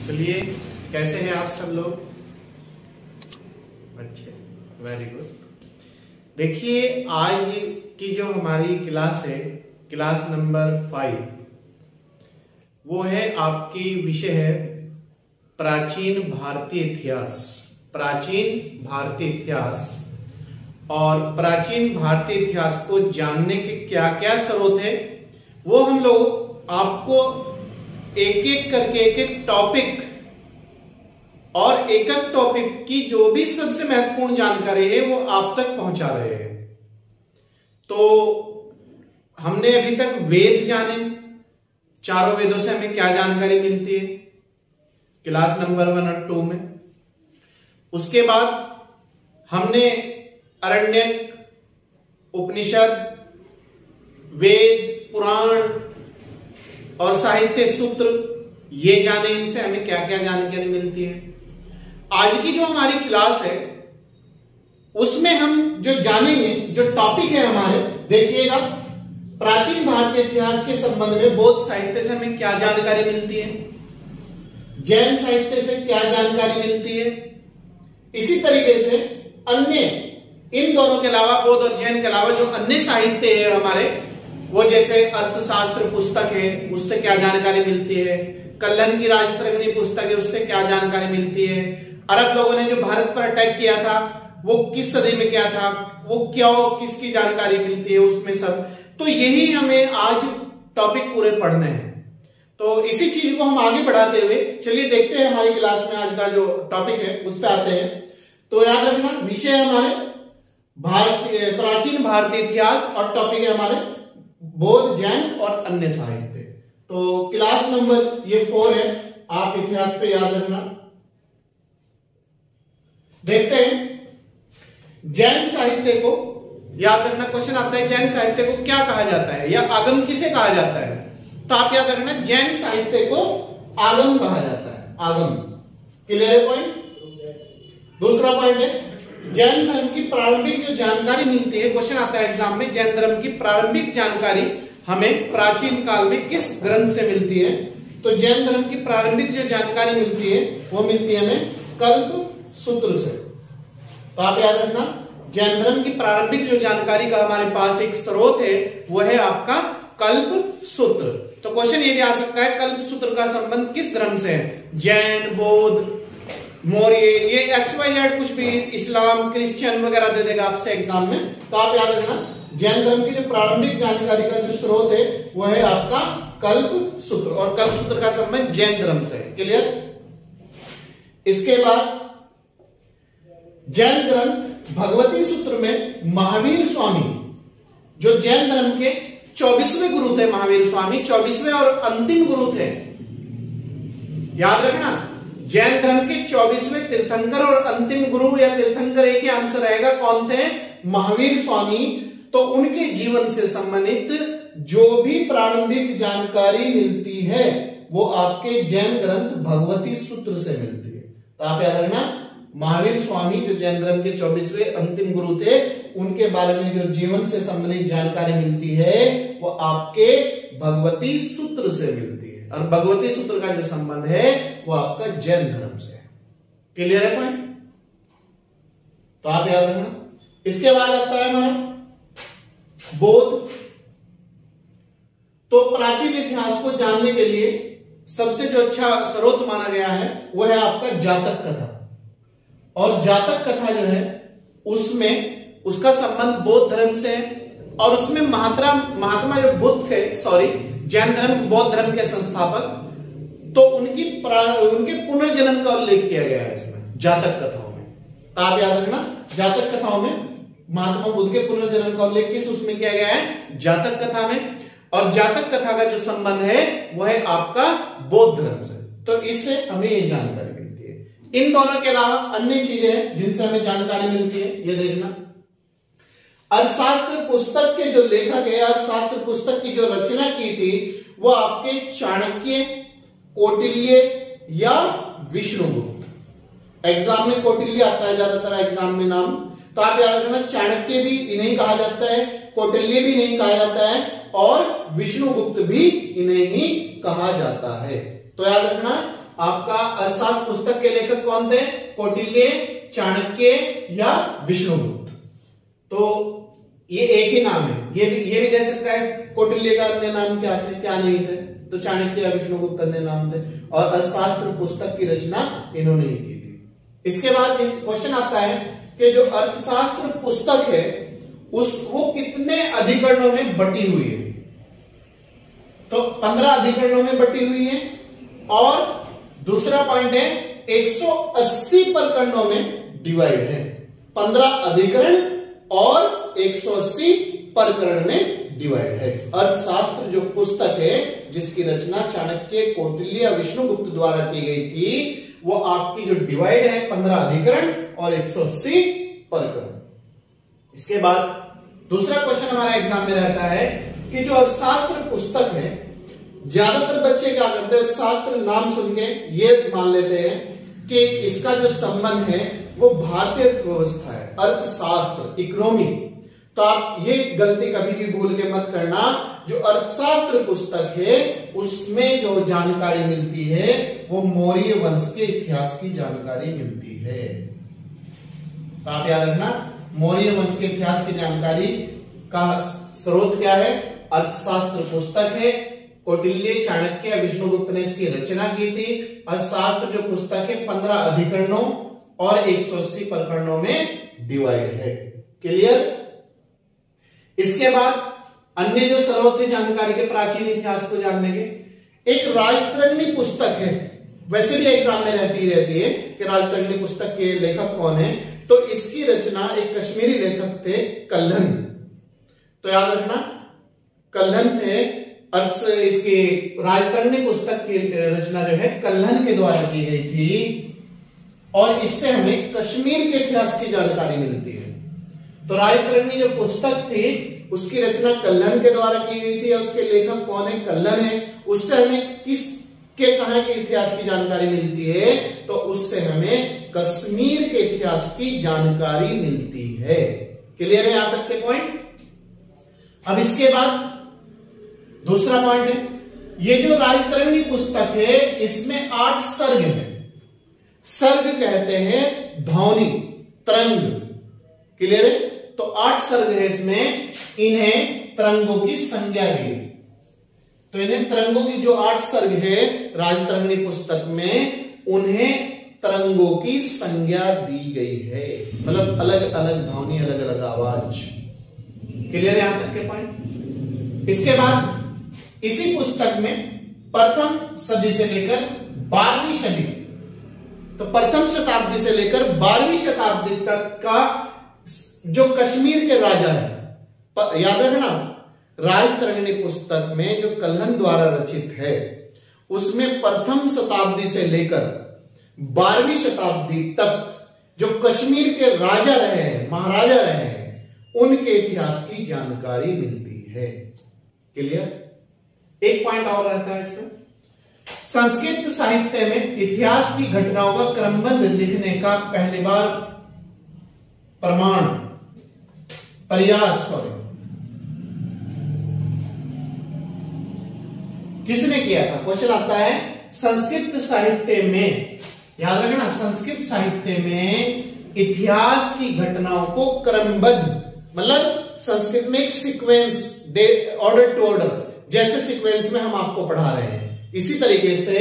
चलिए, कैसे हैं आप सब लोग? अच्छे, वेरी गुड। देखिए, आज की जो हमारी क्लास है, क्लास नंबर 5, वो है आपकी विषय है प्राचीन भारतीय इतिहास। प्राचीन भारतीय इतिहास और प्राचीन भारतीय इतिहास को जानने के क्या क्या स्रोत है, वो हम लोग आपको एक एक करके एक एक टॉपिक और एक एक टॉपिक की जो भी सबसे महत्वपूर्ण जानकारी है वो आप तक पहुंचा रहे हैं। तो हमने अभी तक वेद जाने, चारों वेदों से हमें क्या जानकारी मिलती है क्लास नंबर 1 और 2 में। उसके बाद हमने अरण्यक, उपनिषद, वेद, पुराण और साहित्य सूत्र ये जाने, इनसे हमें क्या क्या जानकारी मिलती है। आज की जो हमारी क्लास है उसमें हम जो जानेंगे, जो टॉपिक है हमारे, देखिएगा, प्राचीन भारतीय इतिहास के संबंध में बौद्ध साहित्य से हमें क्या जानकारी मिलती है, जैन साहित्य से क्या जानकारी मिलती है, इसी तरीके से अन्य, इन दोनों के अलावा, बौद्ध और जैन के अलावा जो अन्य साहित्य है हमारे, वो जैसे अर्थशास्त्र पुस्तक है उससे क्या जानकारी मिलती है, कल्लन की राजतरंगिणी पुस्तक है उससे क्या जानकारी मिलती है, अरब लोगों ने जो भारत पर अटैक किया था वो किस सदी में किया था, वो क्या, किसकी जानकारी मिलती है उसमें सब। तो यही हमें आज टॉपिक पूरे पढ़ने हैं। तो इसी चीज को हम आगे बढ़ाते हुए चलिए देखते हैं हमारी क्लास में आज का जो टॉपिक है उस पर आते हैं। तो याद रखना, विषय है हमारे प्राचीन भारतीय इतिहास और टॉपिक है हमारे बौद्ध, जैन और अन्य साहित्य। तो क्लास नंबर ये 4 है, आप इतिहास पे याद रखना। देखते हैं जैन साहित्य को, याद रखना, क्वेश्चन आता है जैन साहित्य को क्या कहा जाता है या आगम किसे कहा जाता है। तो आप याद रखना, जैन साहित्य को आगम कहा जाता है, आगम। क्लियर है पॉइंट? दूसरा पॉइंट है जैन धर्म की प्रारंभिक जो जानकारी मिलती है, क्वेश्चन आता है एग्जाम में, जैन धर्म की प्रारंभिक जानकारी हमें प्राचीन काल में किस ग्रंथ से मिलती है। तो जैन धर्म की प्रारंभिक जो जानकारी मिलती है वो मिलती है हमें कल्प सूत्र से। तो आप याद रखना, जैन धर्म की प्रारंभिक जो जानकारी का हमारे पास एक स्रोत है वो है आपका कल्प सूत्र। तो क्वेश्चन ये भी आ सकता है, कल्प सूत्र का संबंध किस धर्म से है, जैन, बौद्ध, मौर्य, ये XYZ कुछ भी, इस्लाम, क्रिश्चियन वगैरह दे देगा आपसे एग्जाम में। तो आप याद रखना, जैन धर्म की जो प्रारंभिक जानकारी का जो स्रोत है वो है आपका कल्प सूत्र, और कल्प सूत्र का संबंध जैन धर्म से है। क्लियर? इसके बाद जैन ग्रंथ भगवती सूत्र में महावीर स्वामी, जो जैन धर्म के 24वें गुरु थे, महावीर स्वामी 24वें और अंतिम गुरु थे। याद रखना, जैन धर्म के 24वें तीर्थंकर और अंतिम गुरु या तीर्थंकर एक ही आंसर रहेगा, कौन थे? महावीर स्वामी। तो उनके जीवन से संबंधित जो भी प्रारंभिक जानकारी मिलती है वो आपके जैन ग्रंथ भगवती सूत्र से मिलती है। तो आप याद रखना, महावीर स्वामी जो जैन धर्म के 24वें अंतिम गुरु थे, उनके बारे में जो जीवन से संबंधित जानकारी मिलती है वो आपके भगवती सूत्र से मिलती है, और भगवती सूत्र का जो संबंध है वो आपका जैन धर्म से है। क्लियर है पॉइंट? तो आप याद रखना। इसके बाद आता है हमारा बौद्ध। तो प्राचीन इतिहास को जानने के लिए सबसे जो अच्छा स्रोत माना गया है वो है आपका जातक कथा, और जातक कथा जो है उसमें उसका संबंध बौद्ध धर्म से है, और उसमें महात्मा जो बुद्ध थे, जैन धर्म, बौद्ध धर्म के संस्थापक, तो उनके पुनर्जन्म का उल्लेख किया गया है इसमें जातक कथाओं में। तो आप याद रखना, जातक कथाओं में महात्मा बुद्ध के पुनर्जन्म का उल्लेख किस उसमें किया गया है? जातक कथा में। और जातक कथा का जो संबंध है वह है आपका बौद्ध धर्म से। तो इससे हमें ये जानकारी मिलती है। इन दोनों के अलावा अन्य चीजें हैं जिनसे हमें जानकारी मिलती है, ये देखना। अर्थशास्त्र पुस्तक के जो लेखक है, अर्थशास्त्र पुस्तक की जो रचना की थी वो आपके चाणक्य, कौटिल्य या विष्णुगुप्त। एग्जाम में कौटिल्य आता है ज्यादातर एग्जाम में नाम। तो आप याद रखना, चाणक्य भी इन्हें कहा जाता है, कौटिल्य भी नहीं कहा जाता है, और विष्णुगुप्त भी इन्हें ही कहा जाता है। तो याद रखना, आपका अर्थशास्त्र पुस्तक के लेखक कौन थे? कौटिल्य, चाणक्य या विष्णुगुप्त। तो ये एक ही नाम है, ये भी दे सकता है। कौटिल्य का अन्य नाम क्या थे, क्या नहीं थे? तो चाणक्य या विष्णुगुप्त अन्य नाम थे, और अर्थशास्त्र पुस्तक की रचना इन्होंने ही की थी। इसके बाद इस क्वेश्चन आता है कि जो अर्थशास्त्र पुस्तक है वो कितने अधिकरणों में बटी हुई है? तो 15 अधिकरणों में बटी हुई है, और दूसरा पॉइंट है 180 प्रकरणों में डिवाइड है। 15 अधिकरण और 180 प्रकरण में डिवाइड है। अर्थशास्त्र जो पुस्तक है जिसकी रचना चाणक्य, कौटिल्य या विष्णुगुप्त द्वारा की गई थी, वो आपकी जो डिवाइड है 15 अधिकरण और 180 प्रकरण। इसके बाद दूसरा क्वेश्चन हमारा एग्जाम में रहता है कि जो अर्थशास्त्र पुस्तक है, ज्यादातर बच्चे क्या करते हैं, शास्त्र नाम सुन के ये मान लेते हैं कि इसका जो संबंध है वो भारतीय अर्थव्यवस्था है, अर्थशास्त्र, इकोनॉमी। तो आप ये गलती कभी भी भूल के मत करना, जो अर्थशास्त्र पुस्तक है उसमें जो जानकारी मिलती है वो मौर्य वंश के इतिहास की जानकारी मिलती है। तो आप याद रखना, मौर्य वंश के इतिहास की जानकारी का स्रोत क्या है? अर्थशास्त्र पुस्तक है। कौटिल्य, चाणक्य, विष्णुगुप्त ने इसकी रचना की थी। अर्थशास्त्र जो पुस्तक है 15 अधिकरणों और 180 प्रकरणों में डिवाइड है। क्लियर? इसके बाद अन्य जो स्रोत है जानकारी के, प्राचीन इतिहास को जानने के, एक राजतरंगिणी पुस्तक है। वैसे भी एग्जाम में रहती है कि राजतरंगिणी पुस्तक के लेखक कौन है। तो इसकी रचना एक कश्मीरी लेखक थे, कल्हण। तो याद रखना, कल्हण थे। इसकी राजतरंगिणी पुस्तक की रचना जो है कल्हण के द्वारा की गई थी, और इससे हमें कश्मीर के इतिहास की जानकारी मिलती है। तो राजतरंगिणी जो पुस्तक थी उसकी रचना कल्हण के द्वारा की गई थी, और उसके लेखक कौन है? कल्हण है। उससे हमें किसके कहां के इतिहास की जानकारी मिलती है? तो उससे हमें कश्मीर के इतिहास की जानकारी मिलती है। क्लियर है यहां तक के पॉइंट? अब इसके बाद दूसरा पॉइंट है, ये जो राजतरंगिणी पुस्तक है इसमें 8 सर्ग है। सर्ग कहते हैं ध्वनि, तरंग। क्लियर है? तो 8 सर्ग है इसमें। इन्हें तरंगों की संज्ञा दी। तो इन्हें तरंगों की जो 8 सर्ग है राजतरंगिणी पुस्तक में, उन्हें तरंगों की संज्ञा दी गई है। मतलब अलग अलग ध्वनि, अलग अलग आवाज। क्लियर है यहां तक के पॉइंट? इसके बाद इसी पुस्तक में प्रथम सदी से लेकर 12वीं सदी, तो प्रथम शताब्दी से लेकर 12वीं शताब्दी तक का जो कश्मीर के राजा है, याद रखना, राजतरंगिणी पुस्तक में जो कल्हण द्वारा रचित है उसमें प्रथम शताब्दी से लेकर 12वीं शताब्दी तक जो कश्मीर के राजा रहे हैं, महाराजा रहे हैं, उनके इतिहास की जानकारी मिलती है। क्लियर? एक पॉइंट और रहता है इसमें, संस्कृत साहित्य में इतिहास की घटनाओं का क्रमबद्ध लिखने का पहली बार प्रयास किसने किया था? क्वेश्चन आता है संस्कृत साहित्य में, याद रखना, संस्कृत साहित्य में इतिहास की घटनाओं को क्रमबद्ध, मतलब संस्कृत में एक सीक्वेंस, ऑर्डर टू ऑर्डर, जैसे सीक्वेंस में हम आपको पढ़ा रहे हैं, इसी तरीके से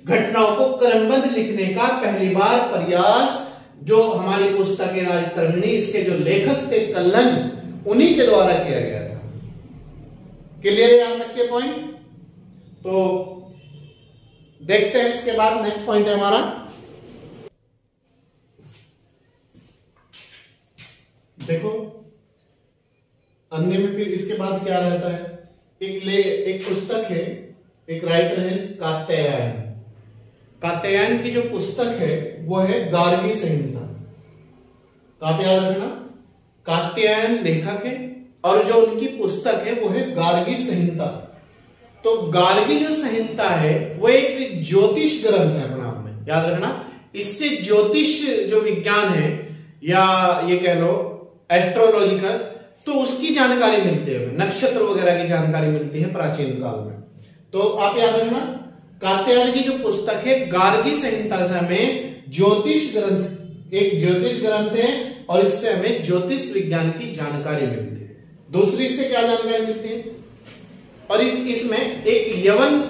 घटनाओं को क्रमबद्ध लिखने का पहली बार प्रयास जो हमारी पुस्तक है राजतरंगिणी, इसके जो लेखक थे कल्हण, उन्हीं के द्वारा किया गया था। क्लियर है यहां तक के पॉइंट? तो देखते हैं इसके बाद नेक्स्ट पॉइंट है हमारा, देखो अन्य में फिर इसके बाद क्या रहता है, एक पुस्तक है, एक राइटर है कात्यायन। कात्यायन की जो पुस्तक है वो है गार्गी संहिता। तो आप याद रखना, कात्यायन लेखक है और जो उनकी पुस्तक है वो है गार्गी संहिता। तो गार्गी जो संहिता है वो एक ज्योतिष ग्रंथ है अपने आप में, याद रखना। इससे ज्योतिष जो विज्ञान है या ये कह लो एस्ट्रोलॉजिकल, तो उसकी जानकारी मिलती है, नक्षत्र वगैरह की जानकारी मिलती है प्राचीन काल में। तो आप याद रखना कात्यायन की जो पुस्तक है गार्गी संहिता से हमें ज्योतिष ग्रंथ, एक ज्योतिष ग्रंथ है और इससे हमें ज्योतिष विज्ञान की जानकारी मिलती है। दूसरी से क्या जानकारी मिलती है, और इसमें एक यवन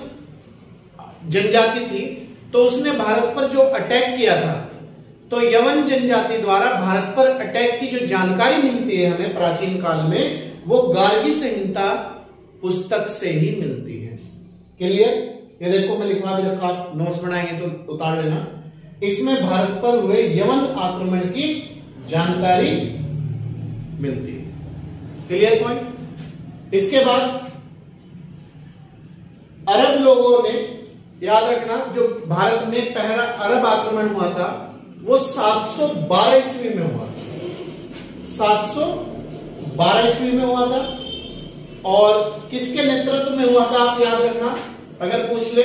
जनजाति थी, तो उसने भारत पर जो अटैक किया था, तो यवन जनजाति द्वारा भारत पर अटैक की जो जानकारी मिलती है हमें प्राचीन काल में, वो गार्गी संहिता पुस्तक से ही मिलती है। क्लियर? ये देखो मैं लिखवा भी रखा, आप नोट्स बनाएंगे तो उतार लेना। इसमें भारत पर हुए यवन आक्रमण की जानकारी मिलती है। Clear point? इसके बाद अरब लोगों ने, याद रखना, जो भारत में पहला अरब आक्रमण हुआ था वो 712 ईस्वी में हुआ था। 712 ईस्वी में हुआ था, और किसके नेतृत्व में हुआ था आप याद रखना, अगर पूछ ले,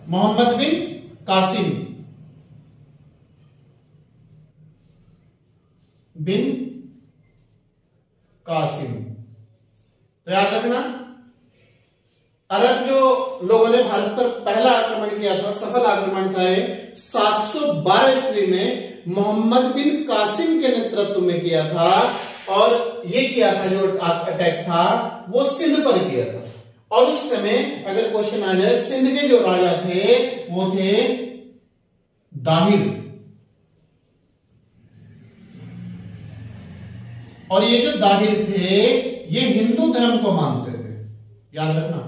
मोहम्मद बिन कासिम तो याद रखना, अरब जो लोगों ने भारत पर पहला आक्रमण किया था, सफल आक्रमण था, 712 ईस्वी में मोहम्मद बिन कासिम के नेतृत्व में किया था, और ये किया था जो अटैक था वो सिंध पर किया था। और उस समय अगर क्वेश्चन आ जाए, सिंध के जो राजा थे वो थे दाहिर, और ये जो दाहिर थे ये हिंदू धर्म को मानते थे, याद रखना।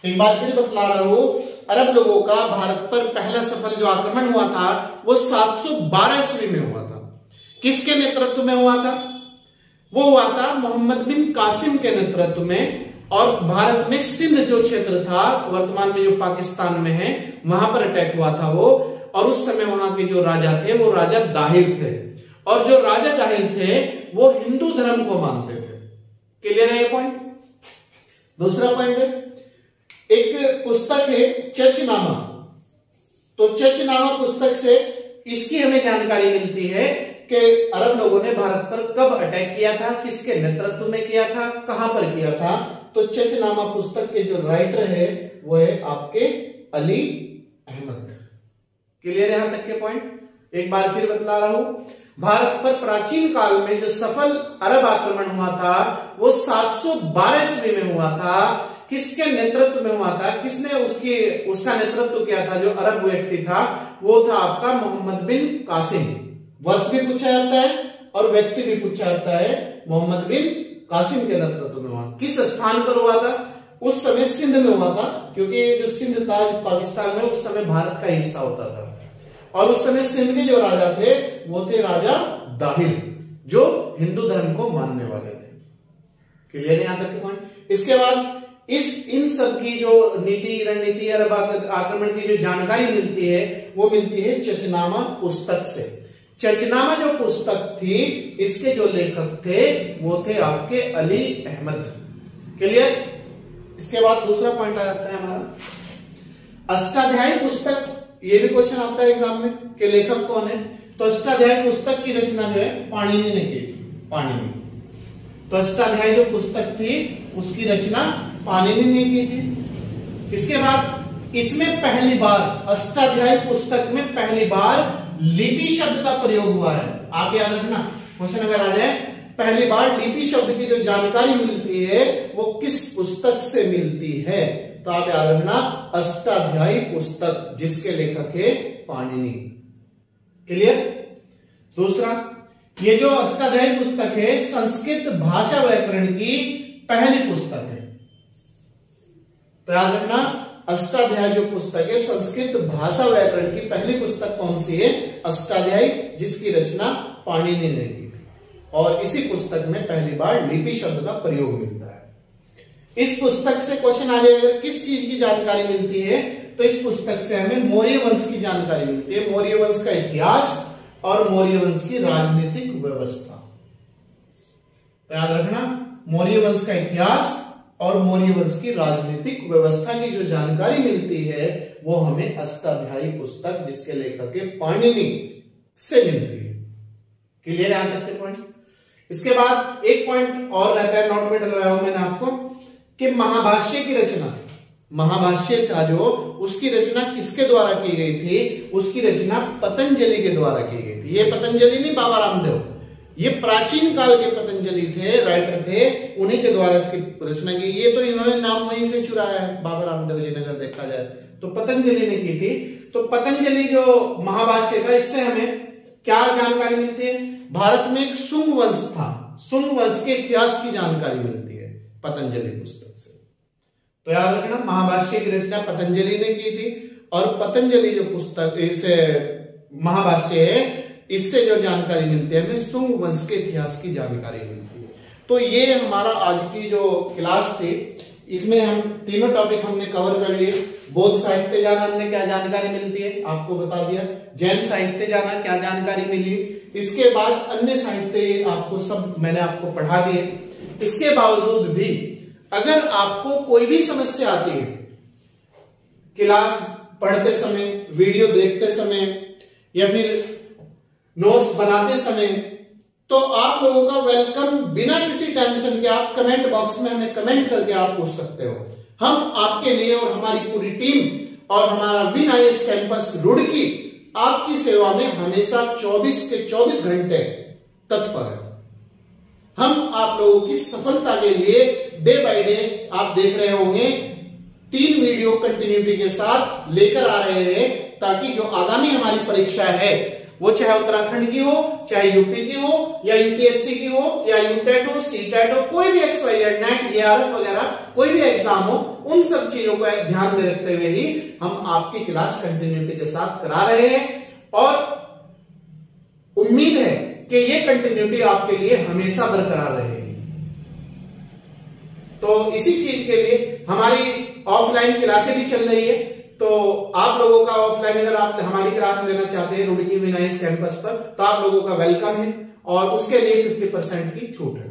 एक बार फिर बतला रहा हूं, अरब लोगों का भारत पर पहला सफल जो आक्रमण हुआ था वो 712 ईस्वी में हुआ था। किसके नेतृत्व में हुआ था? वो हुआ था मोहम्मद बिन कासिम के नेतृत्व में, और भारत में सिंध जो क्षेत्र था, वर्तमान में जो पाकिस्तान में है, वहां पर अटैक हुआ था वो। और उस समय वहां के जो राजा थे वो राजा दाहिर थे, और जो राजा दाहिर थे वो हिंदू धर्म को मानते थे। क्लियर है ये पॉइंट? दूसरा पॉइंट है, एक पुस्तक है चचनामा, तो चचनामा पुस्तक से इसकी हमें जानकारी मिलती है कि अरब लोगों ने भारत पर कब अटैक किया था, किसके नेतृत्व में किया था, कहां पर किया था। तो चचनामा पुस्तक के जो राइटर है वो है आपके अली अहमद। क्लियर है यहां तक के पॉइंट? एक बार फिर बतला रहा हूं, भारत पर प्राचीन काल में जो सफल अरब आक्रमण हुआ था वो 712 ईस्वी में हुआ था। किसके नेतृत्व में हुआ था, किसने उसका नेतृत्व किया था? जो अरब व्यक्ति था वो था आपका मोहम्मद बिन कासिम। वर्ष भी पूछा जाता है और व्यक्ति भी पूछा जाता है। मोहम्मद बिन कासिम के नेतृत्व में हुआ। किस स्थान पर हुआ था? उस समय सिंध में हुआ था, क्योंकि जो सिंध था पाकिस्तान में उस समय भारत का हिस्सा होता था। और उस समय सिंध के जो राजा थे वो थे राजा दाहिर, जो हिंदू धर्म को मानने वाले थे। क्लियर है यहां तक के पॉइंट? इसके बाद इन सब की जो नीति रणनीति अरब आक्रमण की जो जानकारी मिलती है वो मिलती है चचनामा पुस्तक से। चचनामा जो पुस्तक थी इसके जो लेखक थे वो थे आपके अली अहमद। क्लियर? इसके बाद दूसरा पॉइंट आ जाता है हमारा अष्टाध्यायी पुस्तक। ये भी क्वेश्चन आता है एग्जाम में कि लेखक कौन है। तो अष्टाध्यायी पुस्तक की रचना जो है पाणिनि ने की थी। पाणिनि, तो अष्टाध्यायी जो पुस्तक थी उसकी रचना पाणिनि ने की थी। इसके बाद इसमें पहली बार अष्टाध्यायी पुस्तक में पहली बार लिपि शब्द का प्रयोग हुआ है। आप याद रखना, क्वेश्चन अगर आ जाए पहली बार लिपि शब्द की जो जानकारी मिलती है वो किस पुस्तक से मिलती है, तो आप याद रखना अष्टाध्यायी पुस्तक, जिसके लेखक है पाणिनि। क्लियर? दूसरा, ये जो अष्टाध्यायी पुस्तक है संस्कृत भाषा व्याकरण की पहली पुस्तक है। तो याद रखना अष्टाध्यायी जो पुस्तक है संस्कृत भाषा व्याकरण की पहली पुस्तक कौन सी है? अष्टाध्यायी, जिसकी रचना पाणिनि ने की थी। और इसी पुस्तक में पहली बार लिपि शब्द का प्रयोग मिलता है। इस पुस्तक से क्वेश्चन आ जाएगा किस चीज की जानकारी मिलती है, तो इस पुस्तक से हमें मौर्य वंश की जानकारी मिलती है। मौर्य वंश का इतिहास और मौर्य वंश की राजनीतिक व्यवस्था। तो याद रखना मौर्य वंश का इतिहास और मौर्य वंश की राजनीतिक व्यवस्था की जो जानकारी मिलती है वो हमें अष्टाध्यायी पुस्तक, जिसके लेखक है पाणिनि, से मिलती है। क्लियर है यहां तक के पॉइंट? इसके बाद एक पॉइंट और रहता है, नोट में डल रहा हूं मैंने आपको, कि महाभाष्य की रचना, महाभाष्य का जो उसकी रचना किसके द्वारा की गई थी, उसकी रचना पतंजलि के द्वारा की गई थी। ये पतंजलि नहीं बाबा रामदेव, ये प्राचीन काल के पतंजलि थे, राइटर थे, उन्हीं के द्वारा इसकी रचना की। ये तो इन्होंने नाम वहीं से चुराया है, बाबा रामदेव जी ने अगर देखा जाए तो पतंजलि ने की थी। तो पतंजलि जो महाभाष्य था, इससे हमें क्या जानकारी मिलती है, भारत में एक शुंग वंश था, शुंग वंश के इतिहास की जानकारी मिलती है पतंजलि पुस्तक से। तो याद रखना, महाभाष्य की रचना पतंजलि ने की थी, और पतंजलि जो पुस्तक इस महाभाष्य है, इससे जो जानकारी मिलती है हमें शुंग वंश के इतिहास की जानकारी मिलती है। तो ये हमारा आज की जो क्लास थी, इसमें हम तीनों टॉपिक हमने कवर कर लिए। बौद्ध साहित्य जाना हमने क्या जानकारी मिलती है आपको बता दिया, जैन साहित्य जाना क्या जानकारी मिली, इसके बाद अन्य साहित्य आपको सब मैंने आपको पढ़ा दिए। इसके बावजूद भी अगर आपको कोई भी समस्या आती है क्लास पढ़ते समय, वीडियो देखते समय, या फिर नोट्स बनाते समय, तो आप लोगों का वेलकम, बिना किसी टेंशन के आप कमेंट बॉक्स में हमें कमेंट करके आप पूछ सकते हो। हम आपके लिए और हमारी पूरी टीम और हमारा विन आईएएस कैंपस रुड़की आपकी सेवा में हमेशा 24 के 24 घंटे तत्पर है। हम आप लोगों की सफलता के लिए डे बाय डे आप देख रहे होंगे 3 वीडियो कंटिन्यूटी के साथ लेकर आ रहे हैं, ताकि जो आगामी हमारी परीक्षा है, वो चाहे उत्तराखंड की हो, चाहे यूपी की हो, या यूपीएससी की हो, या यूटेट हो, सीटेट हो, कोई भी XYZ, नेट, जेआरएफ वगैरह कोई भी एग्जाम हो, उन सब चीजों को ध्यान में रखते हुए ही हम आपकी क्लास कंटिन्यूटी के साथ करा रहे हैं। और उम्मीद है कि ये कंटिन्यूटी आपके लिए हमेशा बरकरार रहेगी। तो इसी चीज के लिए हमारी ऑफलाइन क्लासें भी चल रही है। तो आप लोगों का ऑफलाइन अगर आप हमारी क्लास लेना चाहते हैं रुड़की विन आईएएस कैंपस पर, तो आप लोगों का वेलकम है, और उसके लिए 50% की छूट है।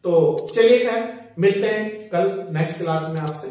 तो चलिए खैर, मिलते हैं कल नेक्स्ट क्लास में आपसे।